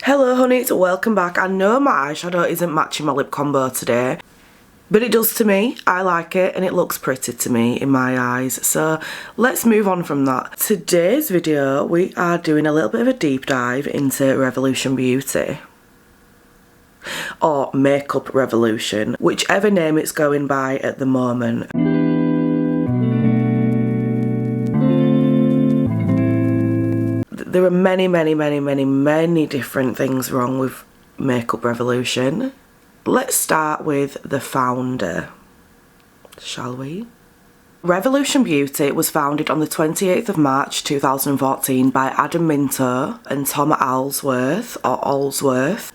Hello honeys, welcome back. I know my eyeshadow isn't matching my lip combo today, but it does to me. I like it and it looks pretty to me in my eyes. So let's move on from that. Today's video, we are doing a little bit of a deep dive into Revolution Beauty. Or Makeup Revolution, whichever name it's going by at the moment. There are many different things wrong with Makeup Revolution. Let's start with the founder, shall we? Revolution Beauty was founded on the 28th of March 2014 by Adam Minto and Tom Allsworth.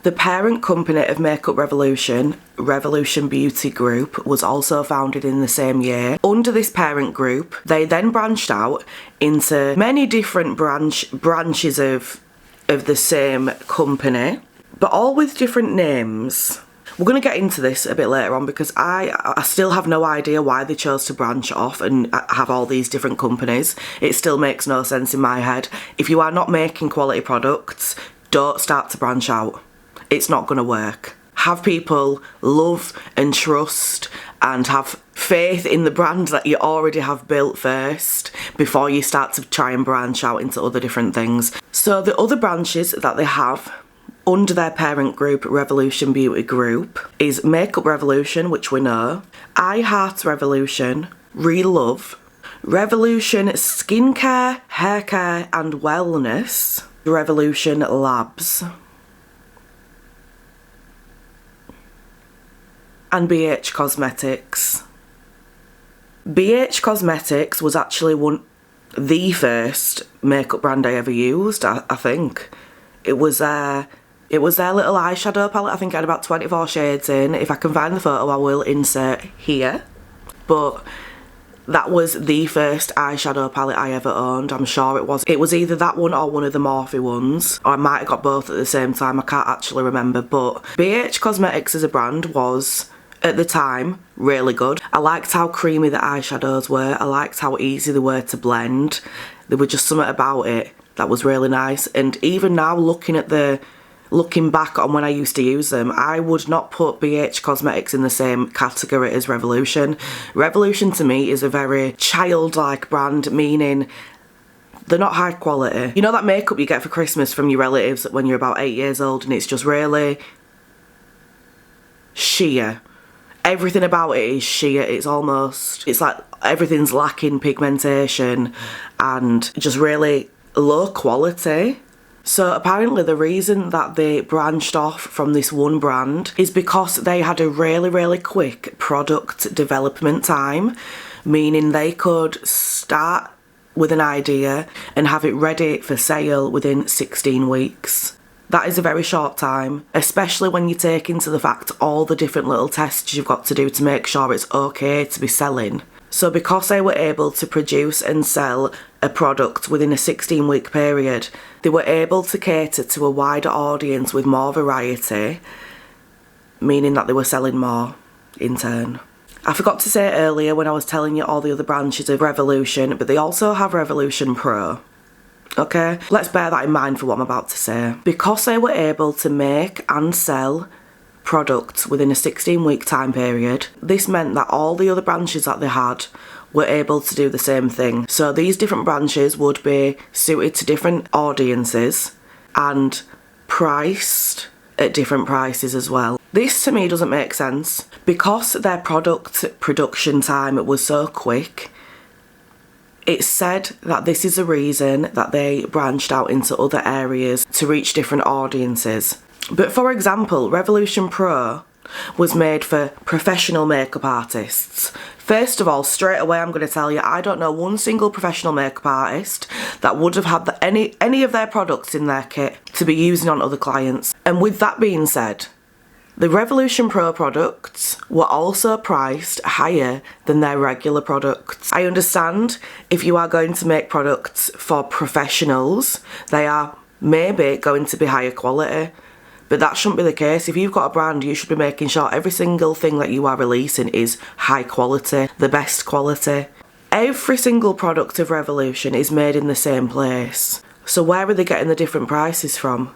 The parent company of Makeup Revolution, Revolution Beauty Group, was also founded in the same year. Under this parent group, they then branched out into many different branches of the same company, but all with different names. We're going to get into this a bit later on because I still have no idea why they chose to branch off and have all these different companies. It still makes no sense in my head. If you are not making quality products, don't start to branch out. It's not going to work. Have people love and trust and have faith in the brand that you already have built first before you start to try and branch out into other different things. So the other branches that they have under their parent group, Revolution Beauty Group, is Makeup Revolution, which we know, I Heart Revolution, Real Love, Revolution Skincare, Hair Care and Wellness, Revolution Labs, and byeeee Cosmetics. byeeee Cosmetics was actually the first makeup brand I ever used, I think. It was their little eyeshadow palette. I think it had about 24 shades in. If I can find the photo, I will insert here. But that was the first eyeshadow palette I ever owned. I'm sure it was. It was either that one or one of the Morphe ones. Or I might have got both at the same time. I can't actually remember. But byeeee Cosmetics as a brand was, at the time, really good. I liked how creamy the eyeshadows were. I liked how easy they were to blend. There was just something about it that was really nice. And even now, looking back on when I used to use them, I would not put byeeee Cosmetics in the same category as Revolution. Revolution to me is a very childlike brand, meaning they're not high quality. You know that makeup you get for Christmas from your relatives when you're about 8 years old and it's just really sheer. Everything about it is sheer. It's like everything's lacking pigmentation and just really low quality. So apparently the reason that they branched off from this one brand is because they had a really quick product development time, meaning they could start with an idea and have it ready for sale within 16 weeks. That is a very short time, especially when you take into the fact all the different little tests you've got to do to make sure it's okay to be selling. So because they were able to produce and sell a product within a 16-week period, they were able to cater to a wider audience with more variety, meaning that they were selling more in turn. I forgot to say earlier when I was telling you all the other branches of Revolution, but they also have Revolution Pro. Okay, let's bear that in mind for what I'm about to say. Because they were able to make and sell products within a 16-week time period, this meant that all the other branches that they had were able to do the same thing. So these different branches would be suited to different audiences and priced at different prices as well. This to me doesn't make sense. Because their product production time was so quick, it's said that this is the reason that they branched out into other areas to reach different audiences. But for example, Revolution Pro was made for professional makeup artists. First of all, straight away I'm going to tell you, I don't know one single professional makeup artist that would have had any of their products in their kit to be using on other clients. And with that being said, the Revolution Pro products were also priced higher than their regular products. I understand if you are going to make products for professionals, they are maybe going to be higher quality. But that shouldn't be the case. If you've got a brand, you should be making sure every single thing that you are releasing is high quality, the best quality. Every single product of Revolution is made in the same place. So where are they getting the different prices from?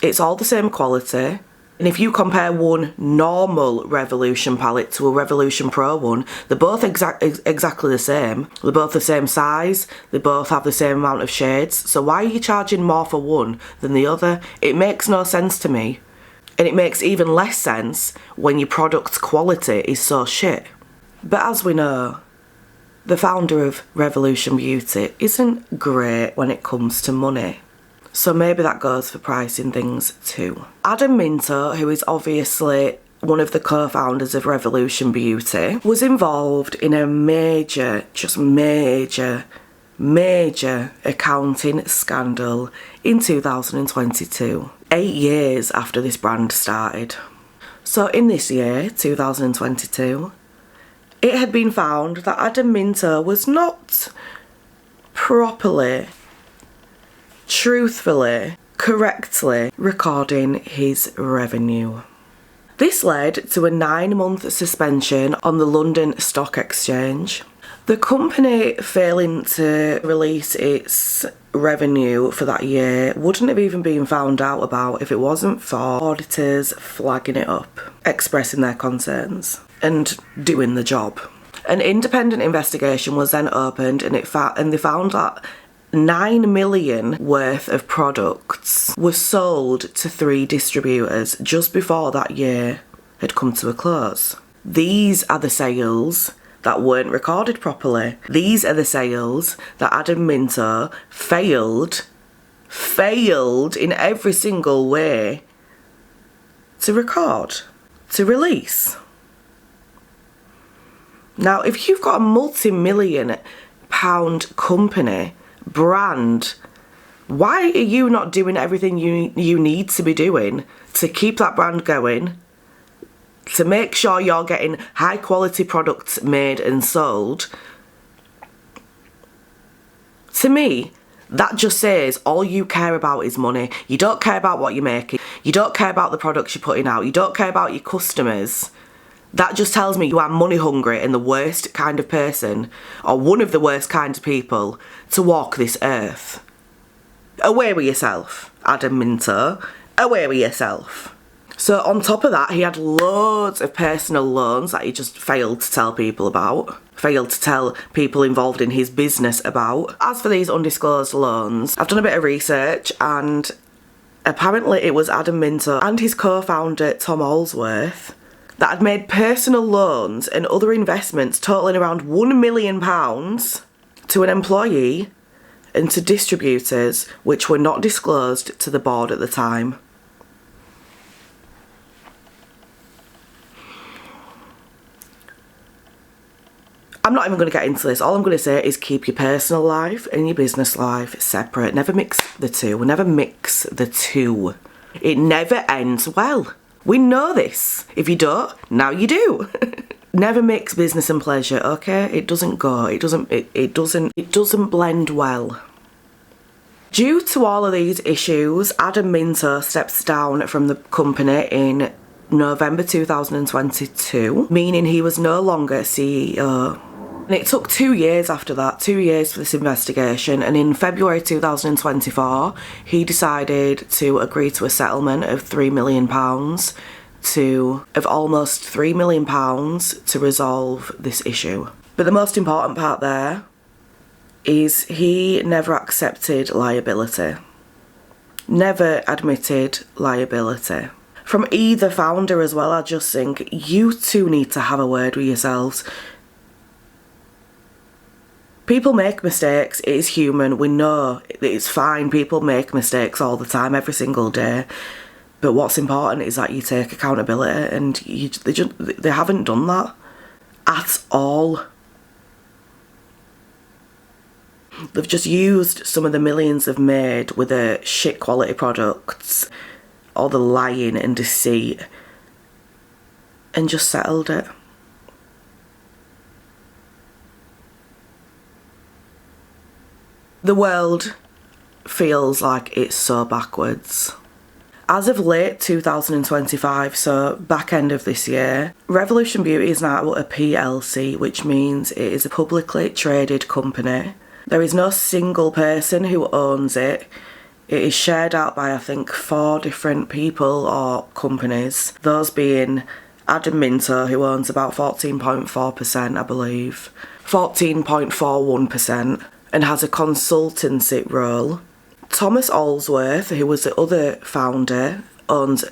It's all the same quality. And if you compare one normal Revolution palette to a Revolution Pro one, they're both exactly the same. They're both the same size. They both have the same amount of shades. So why are you charging more for one than the other? It makes no sense to me. And it makes even less sense when your product's quality is so shit. But as we know, the founder of Revolution Beauty isn't great when it comes to money. So maybe that goes for pricing things too. Adam Minto, who is obviously one of the co-founders of Revolution Beauty, was involved in a major accounting scandal in 2022, 8 years after this brand started. So in this year, 2022, it had been found that Adam Minto was not properly, truthfully, correctly recording his revenue. This led to a 9-month suspension on the London Stock Exchange. The company failing to release its revenue for that year wouldn't have even been found out about if it wasn't for auditors flagging it up, expressing their concerns, and doing the job. An independent investigation was then opened and they found that 9 million worth of products were sold to 3 distributors just before that year had come to a close. These are the sales that weren't recorded properly. These are the sales that Adam Minto failed in every single way to record, to release. Now, if you've got a multi-million pound company, brand, why are you not doing everything you need to be doing to keep that brand going, to make sure you're getting high quality products made and sold? To me, that just says all you care about is money. You don't care about what you're making. You don't care about the products you're putting out. You don't care about your customers. That just tells me you are money hungry and the worst kind of person, or one of the worst kinds of people to walk this earth. Away with yourself, Adam Minto. Away with yourself. So on top of that, he had loads of personal loans that he just failed to tell people about. Failed to tell people involved in his business about. As for these undisclosed loans, I've done a bit of research and apparently it was Adam Minto and his co-founder Tom Allsworth that had made personal loans and other investments totaling around £1 million to an employee and to distributors which were not disclosed to the board at the time. I'm not even going to get into this. All I'm going to say is keep your personal life and your business life separate. Never mix the two. Never mix the two. It never ends well. We know this. If you don't, now you do. Never mix business and pleasure, okay? It doesn't go. It doesn't blend well. Due to all of these issues, Adam Minto steps down from the company in November 2022, meaning he was no longer CEO. And it took 2 years after that, 2 years for this investigation, and in February 2024, he decided to agree to a settlement of £3 million almost £3 million to resolve this issue. But the most important part there is he never accepted liability. Never admitted liability. From either founder as well, I just think you two need to have a word with yourselves. People make mistakes, it is human, we know it's fine, people make mistakes all the time, every single day. But what's important is that you take accountability, and they haven't done that at all. They've just used some of the millions they've made with the shit quality products, all the lying and deceit, and just settled it. The world feels like it's so backwards. As of late 2025, so back end of this year, Revolution Beauty is now a PLC, which means it is a publicly traded company. There is no single person who owns it. It is shared out by, I think, 4 different people or companies. Those being Adam Minto, who owns about 14.4%, I believe. 14.41%, and has a consultancy role. Thomas Allsworth, who was the other founder, owns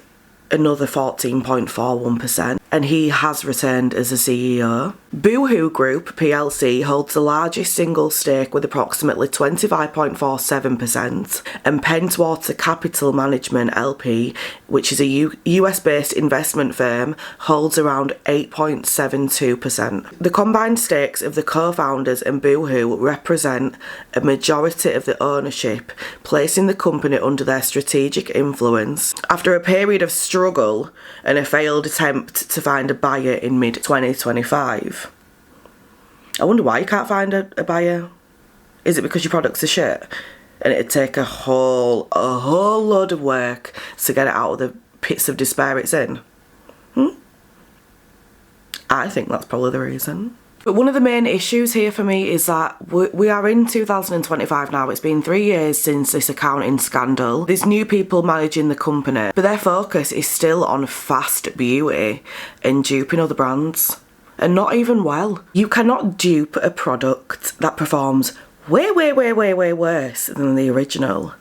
another 14.41%, and he has returned as a CEO. Boohoo Group plc holds the largest single stake with approximately 25.47%, and Pentwater Capital Management LP, which is a US-based investment firm, holds around 8.72%. The combined stakes of the co-founders and Boohoo represent a majority of the ownership, placing the company under their strategic influence. After a period of struggle and a failed attempt to find a buyer in mid-2025. I wonder why you can't find a buyer. Is it because your products are shit? And it'd take a whole load of work to get it out of the pits of despair it's in? I think that's probably the reason. But one of the main issues here for me is that we are in 2025 now. It's been 3 years since this accounting scandal. There's new people managing the company, but their focus is still on fast beauty and duping other brands. And not even well. You cannot dupe a product that performs way worse than the original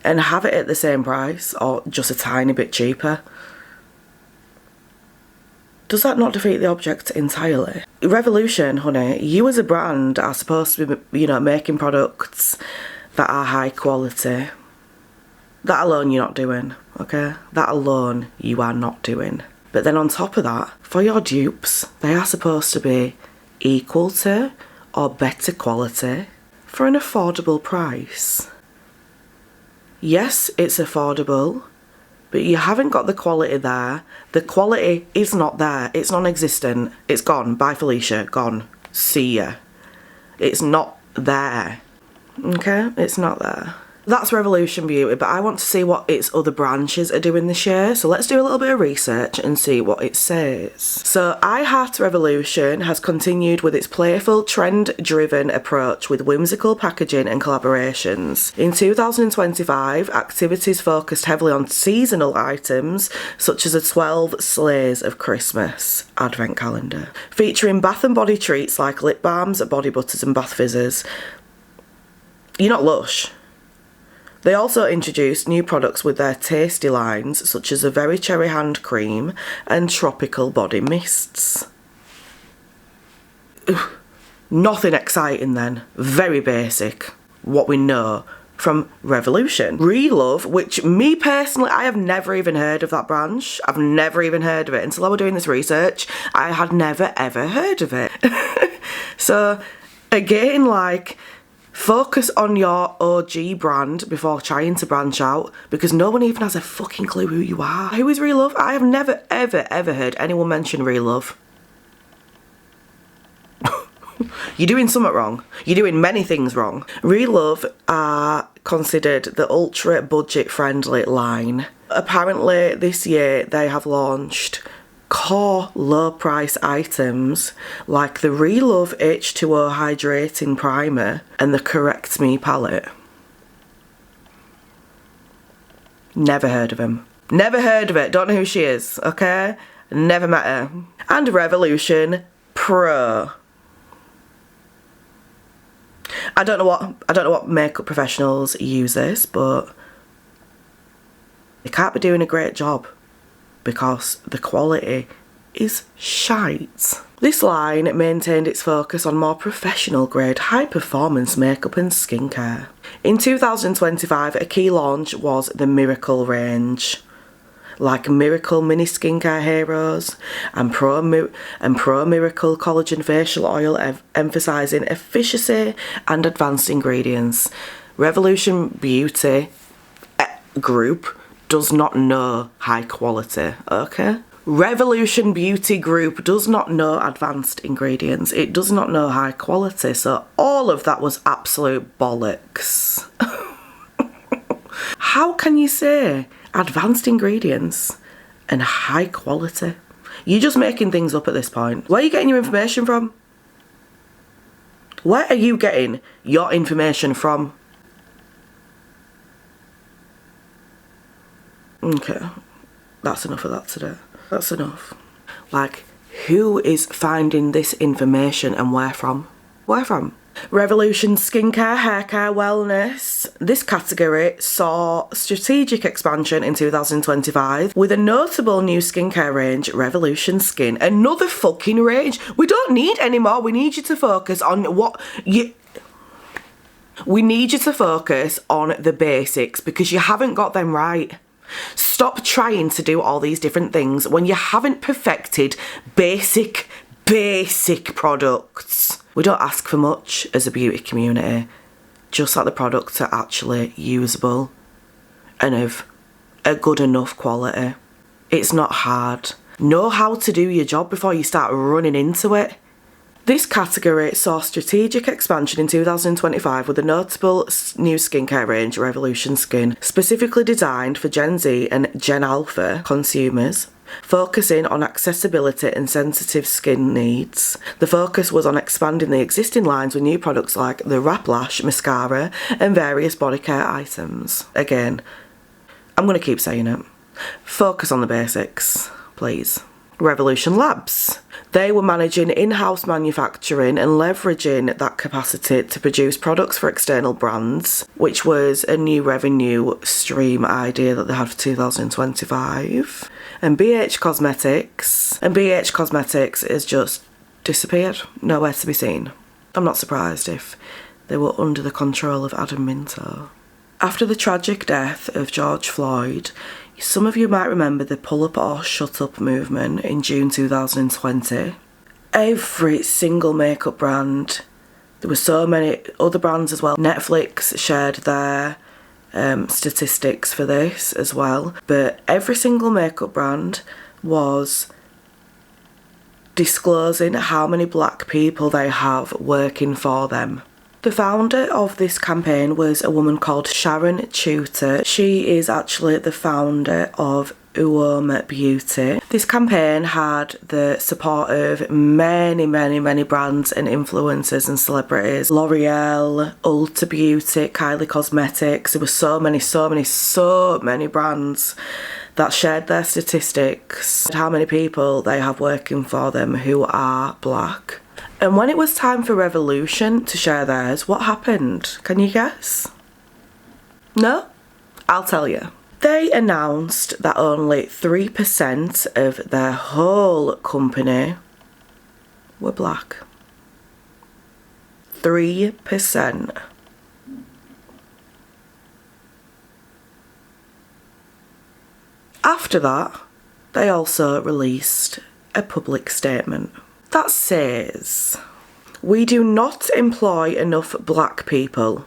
and have it at the same price or just a tiny bit cheaper. Does that not defeat the object entirely? Revolution, honey, you as a brand are supposed to be, you know, making products that are high quality. That alone you're not doing, okay? That alone you are not doing. But then on top of that, for your dupes, they are supposed to be equal to or better quality for an affordable price. Yes, it's affordable, but you haven't got the quality there. The quality is not there. It's non-existent. It's gone. Bye, Felicia. Gone. See ya. It's not there. Okay? It's not there. That's Revolution Beauty, but I want to see what its other branches are doing this year. So let's do a little bit of research and see what it says. So I Heart Revolution has continued with its playful, trend-driven approach with whimsical packaging and collaborations. In 2025, activities focused heavily on seasonal items, such as a 12 Sleighs of Christmas advent calendar, featuring bath and body treats like lip balms, body butters and bath fizzers. You're not Lush. They also introduced new products with their tasty lines, such as a Very Cherry Hand Cream and tropical body mists. Nothing exciting then. Very basic. What we know from Revolution. Relove, which me personally, I have never even heard of that branch. I've never even heard of it. Until I was doing this research, I had never ever heard of it. So, again, like, focus on your OG brand before trying to branch out, because no one even has a fucking clue who you are. Who is Relove? I have never, ever heard anyone mention Relove. You're doing something wrong. You're doing many things wrong. Relove are considered the ultra budget friendly line. Apparently this year they have launched core low price items like the Relove H2O Hydrating Primer and the Correct Me palette. Never heard of him. Never heard of it. Don't know who she is, okay? Never met her. And Revolution Pro. I don't know what makeup professionals use this, but they can't be doing a great job, because the quality is shite. This line maintained its focus on more professional grade high performance makeup and skincare. In 2025, a key launch was the Miracle range, like Miracle Mini Skincare Heroes and Pro Miracle Collagen Facial Oil, emphasising efficiency and advanced ingredients. Revolution Beauty Group does not know high quality, okay? Revolution Beauty Group does not know advanced ingredients. It does not know high quality. So all of that was absolute bollocks. How can you say advanced ingredients and high quality? You're just making things up at this point. Where are you getting your information from? Where are you getting your information from? Okay, that's enough of that today. That's enough. Like, who is finding this information and where from? Where from? Revolution Skincare, Haircare, Wellness. This category saw strategic expansion in 2025 with a notable new skincare range, Revolution Skin. Another fucking range. We don't need any more. We need you to focus on what you... We need you to focus on the basics because you haven't got them right. Stop trying to do all these different things when you haven't perfected basic products. We don't ask for much as a beauty community, just that the products are actually usable and of a good enough quality. It's not hard. Know how to do your job before you start running into it. This category saw strategic expansion in 2025 with a notable new skincare range, Revolution Skin, specifically designed for Gen Z and Gen Alpha consumers, focusing on accessibility and sensitive skin needs. The focus was on expanding the existing lines with new products like the Wrap Lash Mascara and various body care items. Again, I'm going to keep saying it. Focus on the basics, please. Revolution Labs. They were managing in-house manufacturing and leveraging that capacity to produce products for external brands, which was a new revenue stream idea that they had for 2025. And BH Cosmetics. And BH Cosmetics has just disappeared, nowhere to be seen. I'm not surprised if they were under the control of Adam Minto. After the tragic death of George Floyd, some of you might remember the Pull Up or Shut Up movement in June 2020. Every single makeup brand, there were so many other brands as well. Netflix shared their statistics for this as well. But every single makeup brand was disclosing how many black people they have working for them. The founder of this campaign was a woman called Sharon Tutor. She is actually the founder of Uoma Beauty. This campaign had the support of many brands and influencers and celebrities. L'Oreal, Ulta Beauty, Kylie Cosmetics. There were so many brands that shared their statistics, how many people they have working for them who are black. And when it was time for Revolution to share theirs, what happened? Can you guess? No? I'll tell you. They announced that only 3% of their whole company were black. 3%. After that, they also released a public statement that says, "We do not employ enough black people.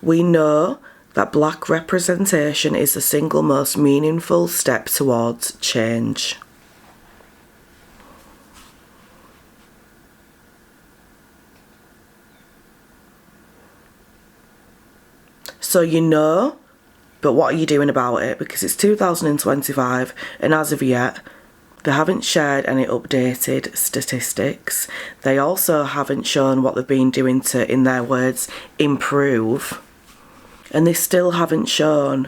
We know that black representation is the single most meaningful step towards change." So you know, but what are you doing about it? Because it's 2025 and as of yet, they haven't shared any updated statistics. They also haven't shown what they've been doing to, in their words, improve. And they still haven't shown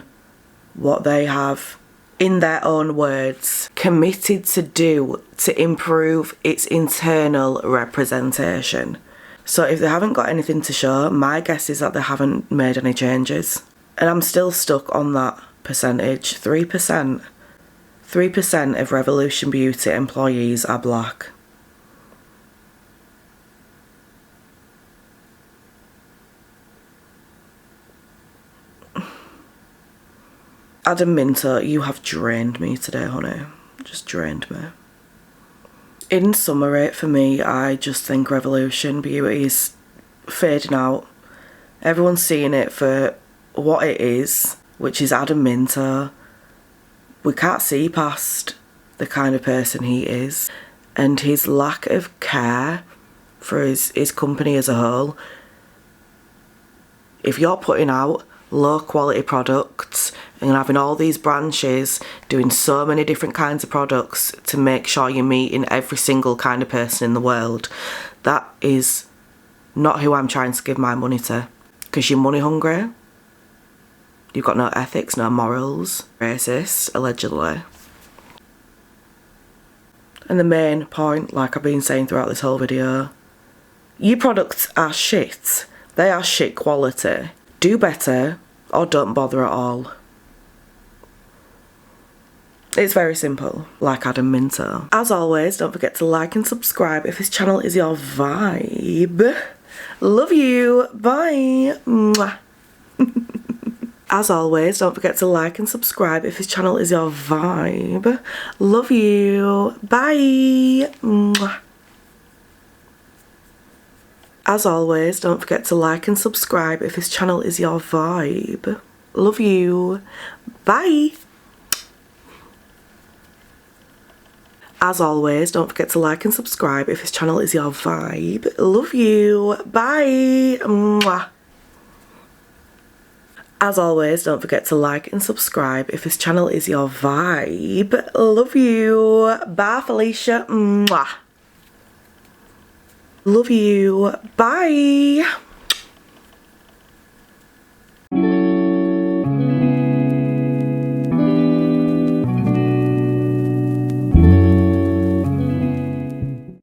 what they have, in their own words, committed to do to improve its internal representation. So if they haven't got anything to show, my guess is that they haven't made any changes. And I'm still stuck on that percentage, 3%. 3% of Revolution Beauty employees are black. Adam Minto, you have drained me today, honey. Just drained me. In summary, for me, I just think Revolution Beauty is fading out. Everyone's seeing it for what it is, which is Adam Minto. We can't see past the kind of person he is and his lack of care for his company as a whole. If you're putting out low quality products and having all these branches doing so many different kinds of products to make sure you're meeting every single kind of person in the world, that is not who I'm trying to give my money to. Because you're money hungry. You've got no ethics, no morals. Racist, allegedly. And the main point, like I've been saying throughout this whole video, your products are shit. They are shit quality. Do better or don't bother at all. It's very simple, like Adam Minto. As always, don't forget to like and subscribe if this channel is your vibe. Love you. Bye. Mwah. As always, don't forget to like and subscribe if this channel is your vibe. Love you. Bye. Mwah. As always, don't forget to like and subscribe if this channel is your vibe. Love you. Bye. As always, don't forget to like and subscribe if this channel is your vibe. Love you. Bye. Mwah. As always, don't forget to like and subscribe if this channel is your vibe. Love you. Bye, Felicia. Mwah. Love you. Bye.